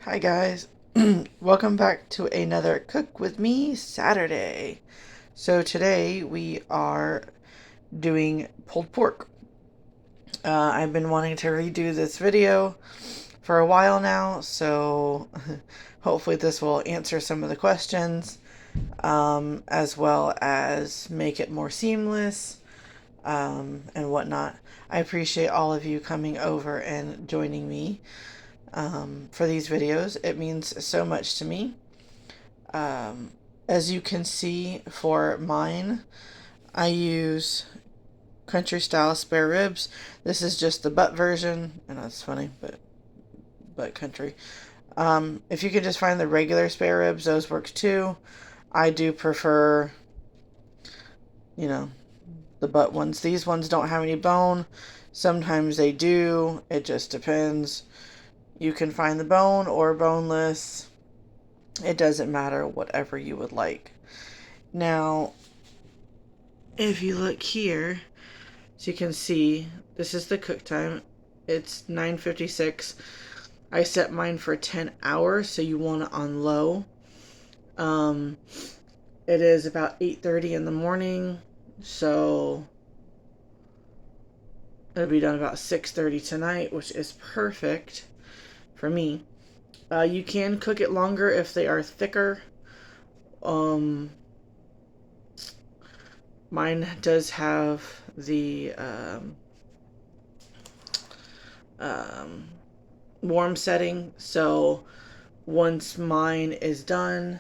Hi guys, welcome back to another Cook With Me Saturday. So today we are doing pulled pork. I've been wanting to redo this video for a while now, so hopefully this will answer some of the questions, as well as make it more seamless, and whatnot. I appreciate all of you coming over and joining me for these videos. It means so much to me. As you can see for mine, I use country style spare ribs. This is just the butt version. I know it's funny, but country. If you can just find the regular spare ribs, those work too. I do prefer, the butt ones. These ones don't have any bone. Sometimes they do. It just depends. You can find the bone or boneless. It doesn't matter, whatever you would like. Now, if you look here, so you can see, this is the cook time. It's 9:56. I set mine for 10 hours, so you want it on low. It is about 8:30 in the morning, so it'll be done about 6:30 tonight, which is perfect for me. You can cook it longer if they are thicker. Mine does have the warm setting, so once mine is done,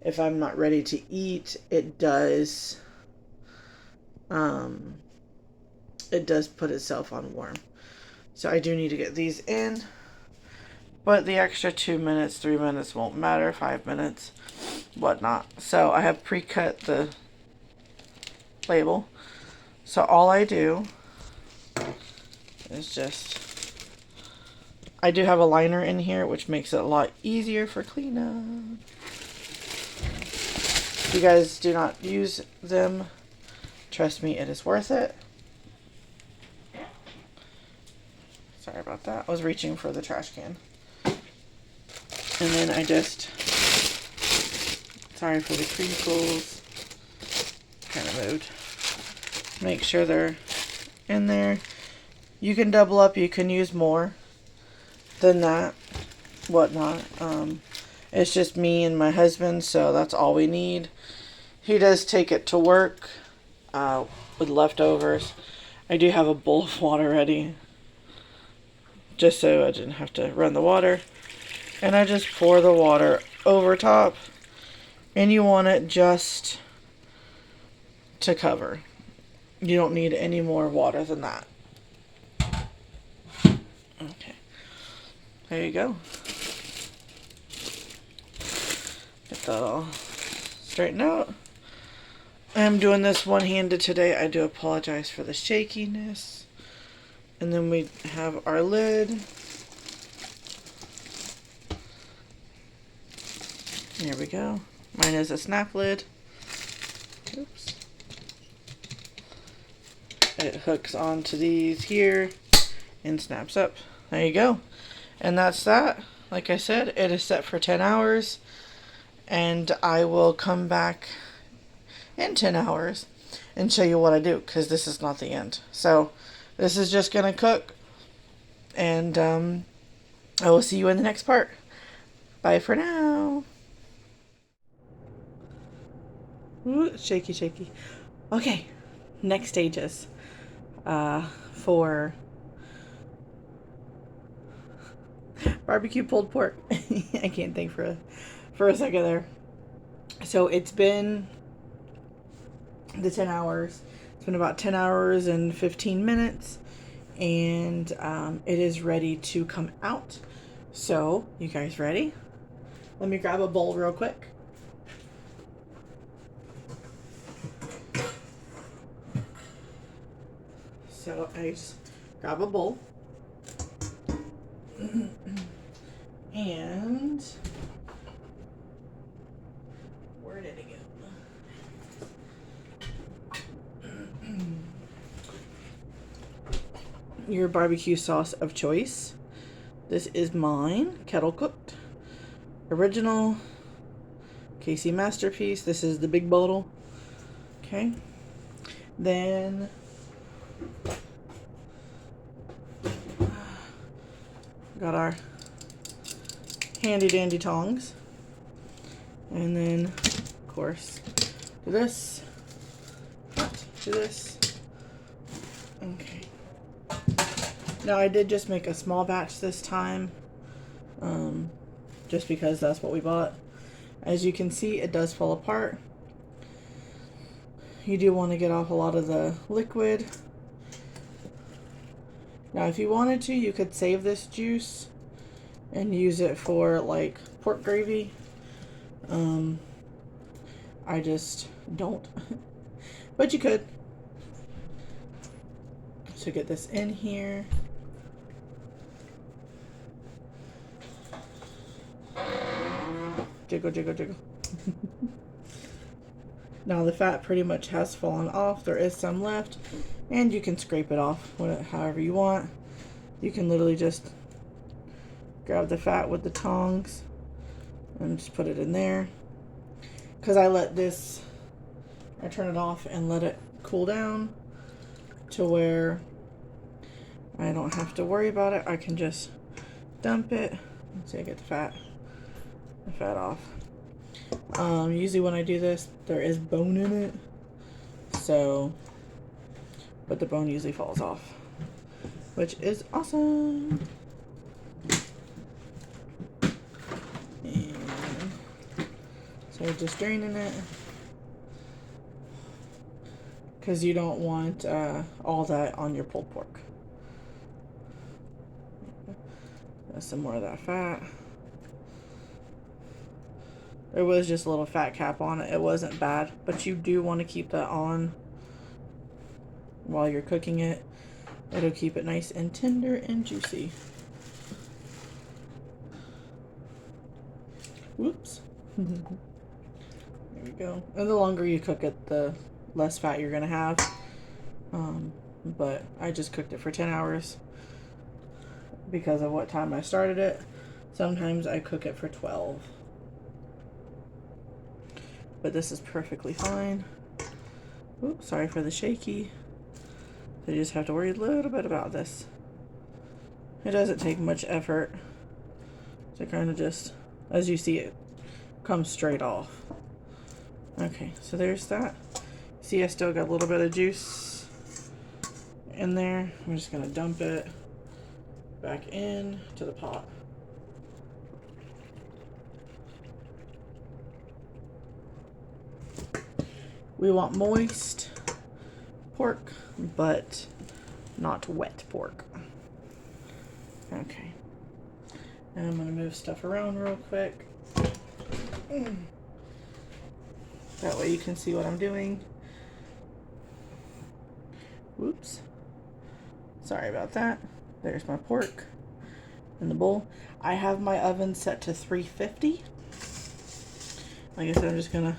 if I'm not ready to eat, it does put itself on warm. So I do need to get these in, but the extra 2 minutes, 3 minutes won't matter, 5 minutes, whatnot. So I have pre-cut the label. So all I do is I do have a liner in here, which makes it a lot easier for cleanup. If you guys do not use them, trust me, it is worth it. Sorry about that. I was reaching for the trash can. And then sorry for the crinkles. Kind of moved. Make sure they're in there. You can double up. You can use more than that. Whatnot. It's just me and my husband, so that's all we need. He does take it to work with leftovers. I do have a bowl of water ready, just so I didn't have to run the water. And I just pour the water over top, and you want it just to cover. You don't need any more water than that. Okay, there you go. Get that all straightened out. I'm doing this one-handed today. I do apologize for the shakiness. And then we have our lid. There we go. Mine is a snap lid. Oops. It hooks onto these here and snaps up. There you go. And that's that. Like I said, it is set for 10 hours. And I will come back in 10 hours and show you what I do, because this is not the end. So this is just going to cook. And I will see you in the next part. Bye for now. Ooh, shaky, shaky. Okay, next stages for barbecue pulled pork. I can't think for a second there. So it's been the 10 hours. It's been about 10 hours and 15 minutes, and it is ready to come out. So, you guys ready? Let me grab a bowl real quick. So I just grab a bowl and where did it go? Your barbecue sauce of choice. This is mine, kettle cooked. original KC Masterpiece. This is the big bottle. Okay. Then got our handy dandy tongs. And then, of course, do this. Do this. Okay. Now I did just make a small batch this time. Just because that's what we bought. As you can see, it does fall apart. You do want to get off a lot of the liquid. Now if you wanted to, you could save this juice and use it for like pork gravy. I just don't. But you could. So get this in here. Jiggle, jiggle, jiggle. Now the fat pretty much has fallen off. There is some left, and you can scrape it off however you want. You can literally just grab the fat with the tongs and just put it in there. Because I turn it off and let it cool down to where I don't have to worry about it. I can just dump it. Let's see, I get the fat off. Usually when I do this, there is bone in it, but the bone usually falls off, which is awesome. And so just draining it, because you don't want all that on your pulled pork. There's some more of that fat. There was just a little fat cap on it. It wasn't bad, but you do want to keep that on while you're cooking it. It'll keep it nice and tender and juicy. Whoops. There we go. And the longer you cook it, the less fat you're gonna have. But I just cooked it for 10 hours because of what time I started it. Sometimes I cook it for 12. But this is perfectly fine. Oops, sorry for the shaky. So you just have to worry a little bit about this. It doesn't take much effort to kind of just, as you see, it comes straight off. Okay, so there's that. See, I still got a little bit of juice in there. I'm just gonna dump it back in to the pot. We want moist pork, but not wet pork. Okay. And I'm going to move stuff around real quick. That way you can see what I'm doing. Whoops. Sorry about that. There's my pork in the bowl. I have my oven set to 350. Like I said, I'm just going to,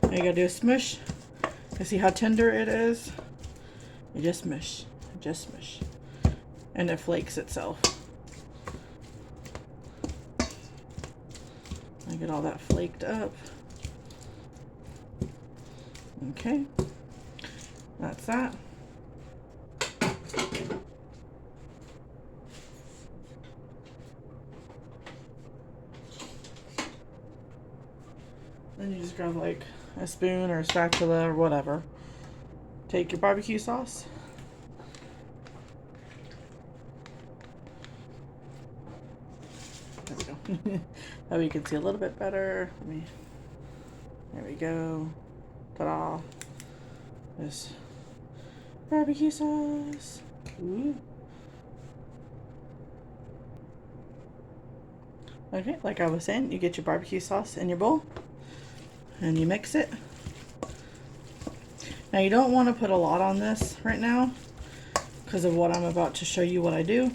all you gotta do is smush. You see how tender it is? You just smush. Just smush. And it flakes itself. I get all that flaked up. Okay. That's that. Then you just grab like a spoon or a spatula or whatever. Take your barbecue sauce. There we go. That way you can see a little bit better. There we go. Ta-da. This barbecue sauce. Ooh. Okay, like I was saying, you get your barbecue sauce in your bowl and you mix it. Now you don't want to put a lot on this right now because of what I'm about to show you what I do.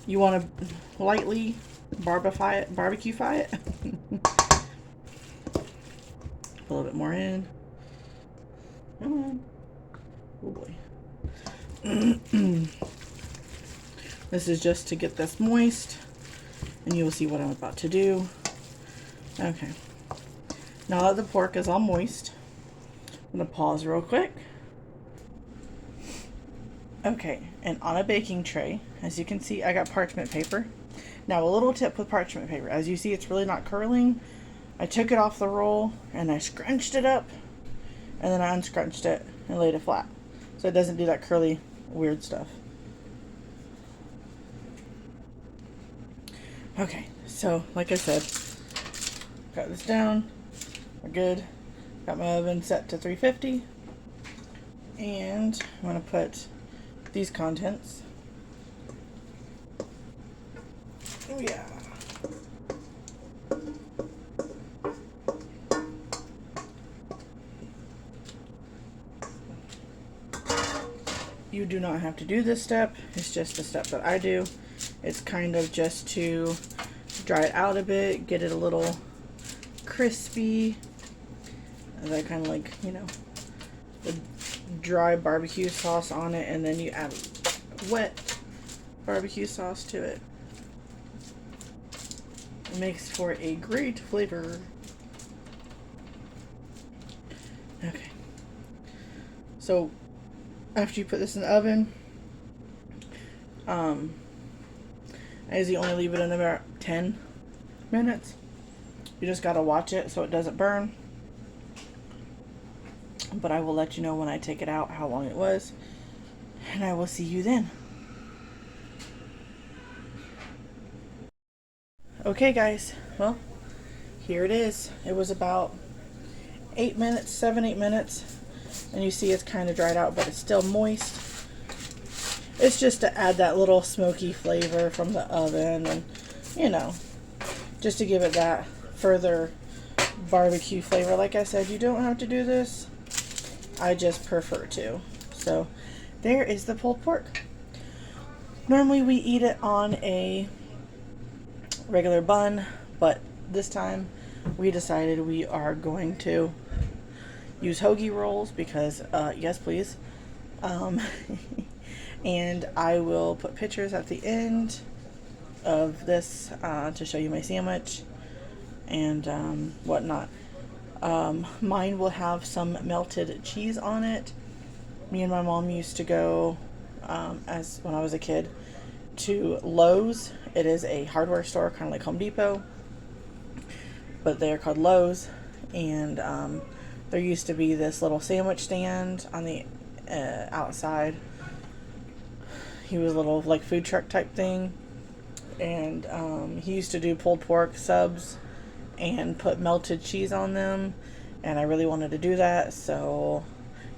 You want to lightly barbecue-fy it. A little bit more in. Come on. Oh boy. This is just to get this moist and you will see what I'm about to do. Okay. Now that the pork is all moist, I'm going to pause real quick. Okay, and on a baking tray, as you can see, I got parchment paper. Now a little tip with parchment paper, as you see it's really not curling. I took it off the roll and I scrunched it up, and then I unscrunched it and laid it flat, so it doesn't do that curly weird stuff. Okay, so like I said, got this down, we're good. Got my oven set to 350, and I'm going to put these contents. Oh yeah. You do not have to do this step, it's just a step that I do. It's kind of just to dry it out a bit, get it a little crispy. As I kind of like, you know, the dry barbecue sauce on it, and then you add wet barbecue sauce to it. It makes for a great flavor. Okay. So after you put this in the oven, I usually only leave it in about 10 minutes. You just gotta watch it so it doesn't burn. But I will let you know when I take it out how long it was, and I will see you then. Okay guys, well, here it is. It was about 8 minutes, 7-8 minutes, and you see it's kind of dried out, but it's still moist. It's just to add that little smoky flavor from the oven, and you know, just to give it that further barbecue flavor. Like I said, you don't have to do this, I just prefer to. So there is the pulled pork. Normally we eat it on a regular bun, but this time we decided we are going to use hoagie rolls because yes please. And I will put pictures at the end of this to show you my sandwich and whatnot. Mine will have some melted cheese on it. Me and my mom used to go, when I was a kid, to Lowe's. It is a hardware store, kind of like Home Depot, but they are called Lowe's. And there used to be this little sandwich stand on the outside. He was a little like food truck type thing, and he used to do pulled pork subs and put melted cheese on them, and I really wanted to do that, so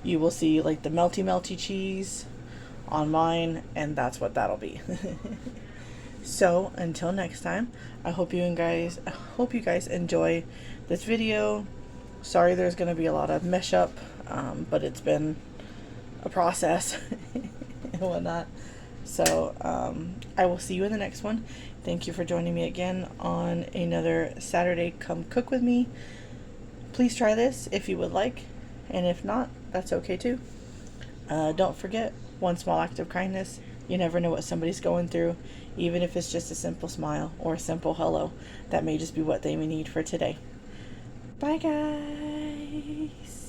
you will see like the melty cheese on mine, and that's what that'll be. So until next time, I hope you guys enjoy this video. Sorry there's gonna be a lot of mesh up, but it's been a process and whatnot. So I will see you in the next one. Thank you for joining me again on another Saturday Come Cook With Me. Please try this if you would like, and if not, that's okay too. Don't forget, one small act of kindness. You never know what somebody's going through, even if it's just a simple smile or a simple hello. That may just be what they may need for today. Bye guys.